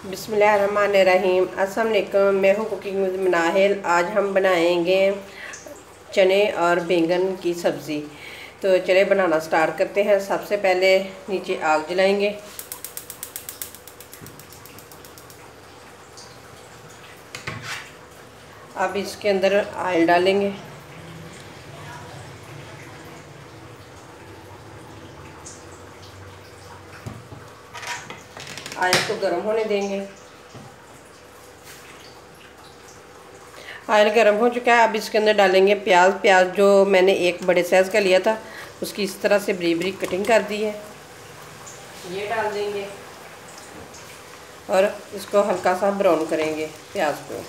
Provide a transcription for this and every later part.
बिस्मिल्लाहिर्रहमानिर्रहीम। अस्सलाम वालेकुम, मैं हूँ कुकिंग विद मनाहिल। आज हम बनाएंगे चने और बैंगन की सब्ज़ी। तो चले बनाना स्टार्ट करते हैं। सबसे पहले नीचे आग जलाएंगे। अब इसके अंदर ऑयल डालेंगे। ऑयल को गर्म होने देंगे। ऑयल गर्म हो चुका है। अब इसके अंदर डालेंगे प्याज जो मैंने एक बड़े साइज़ का लिया था, उसकी इस तरह से बरीक बरीक कटिंग कर दी है, ये डाल देंगे और इसको हल्का सा ब्राउन करेंगे प्याज को।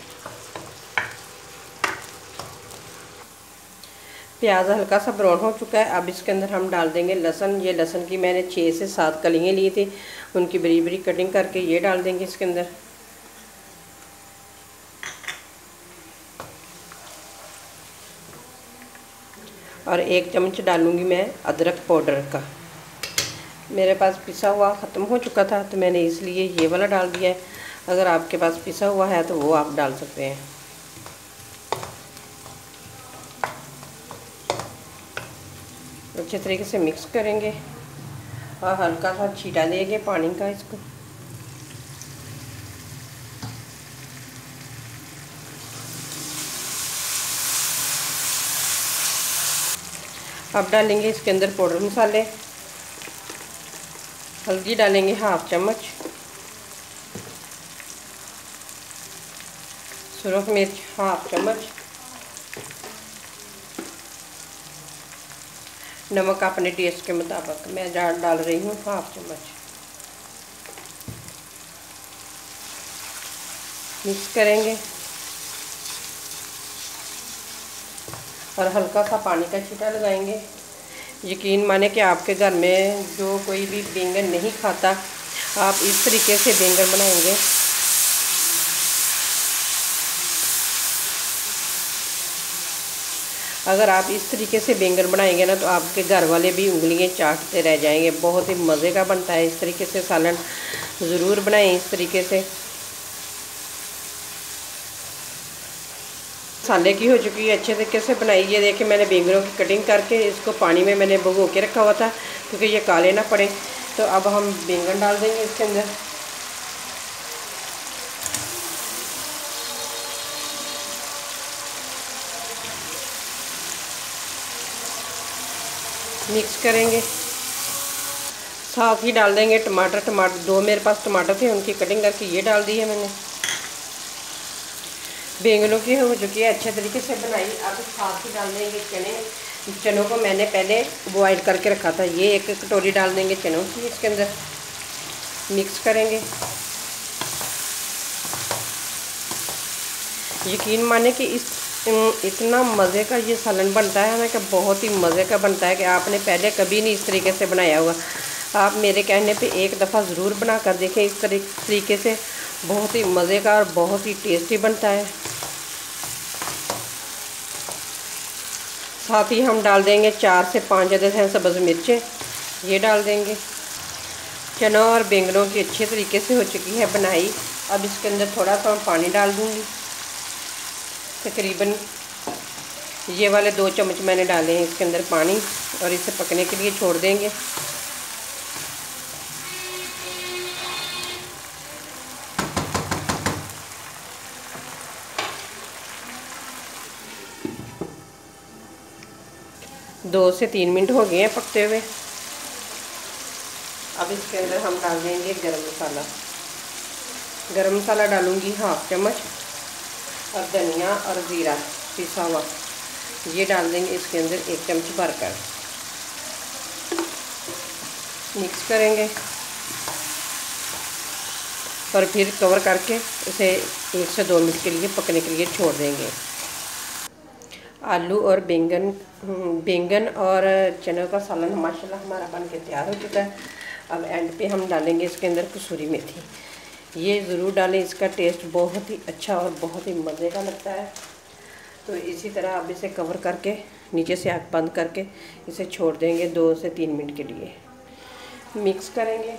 प्याज हल्का सा ब्राउन हो चुका है। अब इसके अंदर हम डाल देंगे लहसुन। ये लहसुन की मैंने 6 से 7 कलियाँ ली थी, उनकी बरीक बरीक कटिंग करके ये डाल देंगे इसके अंदर। और 1 चम्मच डालूंगी मैं अदरक पाउडर का। मेरे पास पिसा हुआ ख़त्म हो चुका था तो मैंने इसलिए ये वाला डाल दिया है। अगर आपके पास पिसा हुआ है तो वो आप डाल सकते हैं। अच्छे तरीके से मिक्स करेंगे और हल्का सा छींटा देंगे पानी का इसको। अब डालेंगे इसके अंदर पाउडर मसाले। हल्दी डालेंगे 1/2 चम्मच, सुरख मिर्च 1/2 चम्मच, नमक अपने टेस्ट के मुताबिक मैं डाल रही हूँ 1/2 चम्मच। मिक्स करेंगे और हल्का सा पानी का छींटा लगाएंगे। यकीन माने कि आपके घर में जो कोई भी बैंगन नहीं खाता, आप इस तरीके से बैंगन बनाएंगे अगर आप इस तरीके से बैंगन बनाएंगे ना तो आपके घर वाले भी उंगलियां चाटते रह जाएंगे। बहुत ही मज़े का बनता है। इस तरीके से सालन ज़रूर बनाएं इस तरीके से। मसाले की हो चुकी है, अच्छे तरीके से बनाई। ये देखिए मैंने बैंगनों की कटिंग करके इसको पानी में मैंने भिगो के रखा हुआ था क्योंकि ये काले ना पड़े। तो अब हम बैंगन डाल देंगे इसके अंदर। मिक्स करेंगे। साथ ही डाल देंगे टमाटर। 2 मेरे पास टमाटर थे, उनकी कटिंग करके ये डाल दी है मैंने। बैंगनों की हो चुकी है अच्छे तरीके से बनाई। अब साथ ही डाल देंगे चने। चनों को मैंने पहले बॉयल करके रखा था, ये 1 कटोरी डाल देंगे चनों की इसके अंदर। मिक्स करेंगे। यकीन माने कि इतना मज़े का ये सालन बनता है ना कि बहुत ही मज़े का बनता है कि आपने पहले कभी नहीं इस तरीके से बनाया होगा। आप मेरे कहने पे एक दफ़ा ज़रूर बना कर देखें इस तरीके से। बहुत ही मज़े का और बहुत ही टेस्टी बनता है। साथ ही हम डाल देंगे 4 से 5 अदद हैं सब्ज़ मिर्चें, ये डाल देंगे। चनों और बैंगनों की अच्छे तरीके से हो चुकी है बनाई। अब इसके अंदर थोड़ा सा पानी डाल दूँगी, तकरीबन ये वाले 2 चम्मच मैंने डाले हैं इसके अंदर पानी, और इसे पकने के लिए छोड़ देंगे। दो से 3 मिनट हो गए हैं पकते हुए। अब इसके अंदर हम डाल देंगे गरम मसाला। गरम मसाला डालूंगी 1/2 चम्मच, और धनिया और ज़ीरा पिसा हुआ ये डाल देंगे इसके अंदर 1 चम्मच भरकर। मिक्स करेंगे और फिर कवर करके इसे 1 से 2 मिनट के लिए पकने के लिए छोड़ देंगे। आलू और बैंगन और चने का सालन माशाल्लाह हमारा बन के तैयार हो चुका है। अब एंड पे हम डालेंगे इसके अंदर कसूरी मेथी। ये ज़रूर डालें, इसका टेस्ट बहुत ही अच्छा और बहुत ही मज़े का लगता है। तो इसी तरह अब इसे कवर करके नीचे से आग बंद करके इसे छोड़ देंगे 2 से 3 मिनट के लिए। मिक्स करेंगे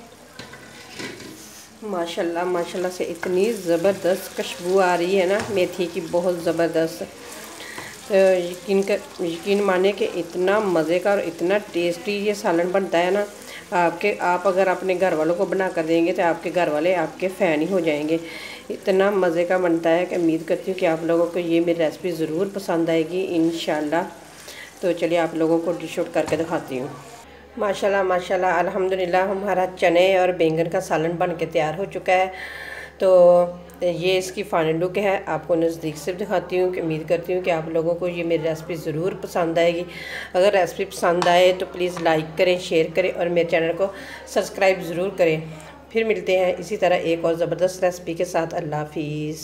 माशाल्लाह माशाल्लाह से इतनी ज़बरदस्त खुशबू आ रही है ना मेथी की, बहुत ज़बरदस्त। तो यकीन माने कि इतना मज़े का और इतना टेस्टी ये सालन बनता है ना, आप अगर अपने घर वालों को बना कर देंगे तो आपके घर वाले आपके फ़ैन ही हो जाएंगे। इतना मज़े का बनता है कि उम्मीद करती हूँ कि आप लोगों को ये मेरी रेसिपी ज़रूर पसंद आएगी इंशाल्लाह। तो चलिए आप लोगों को डिश आउट करके दिखाती हूँ। माशाल्लाह माशाल्लाह अल्हम्दुलिल्लाह हमारा चने और बैंगन का सालन बन के तैयार हो चुका है। तो ये इसकी फाइनल लुक है, आपको नज़दीक से दिखाती हूँ कि उम्मीद करती हूँ कि आप लोगों को ये मेरी रेसिपी ज़रूर पसंद आएगी। अगर रेसिपी पसंद आए तो प्लीज़ लाइक करें, शेयर करें और मेरे चैनल को सब्सक्राइब ज़रूर करें। फिर मिलते हैं इसी तरह एक और ज़बरदस्त रेसिपी के साथ। अल्लाह हाफिज़।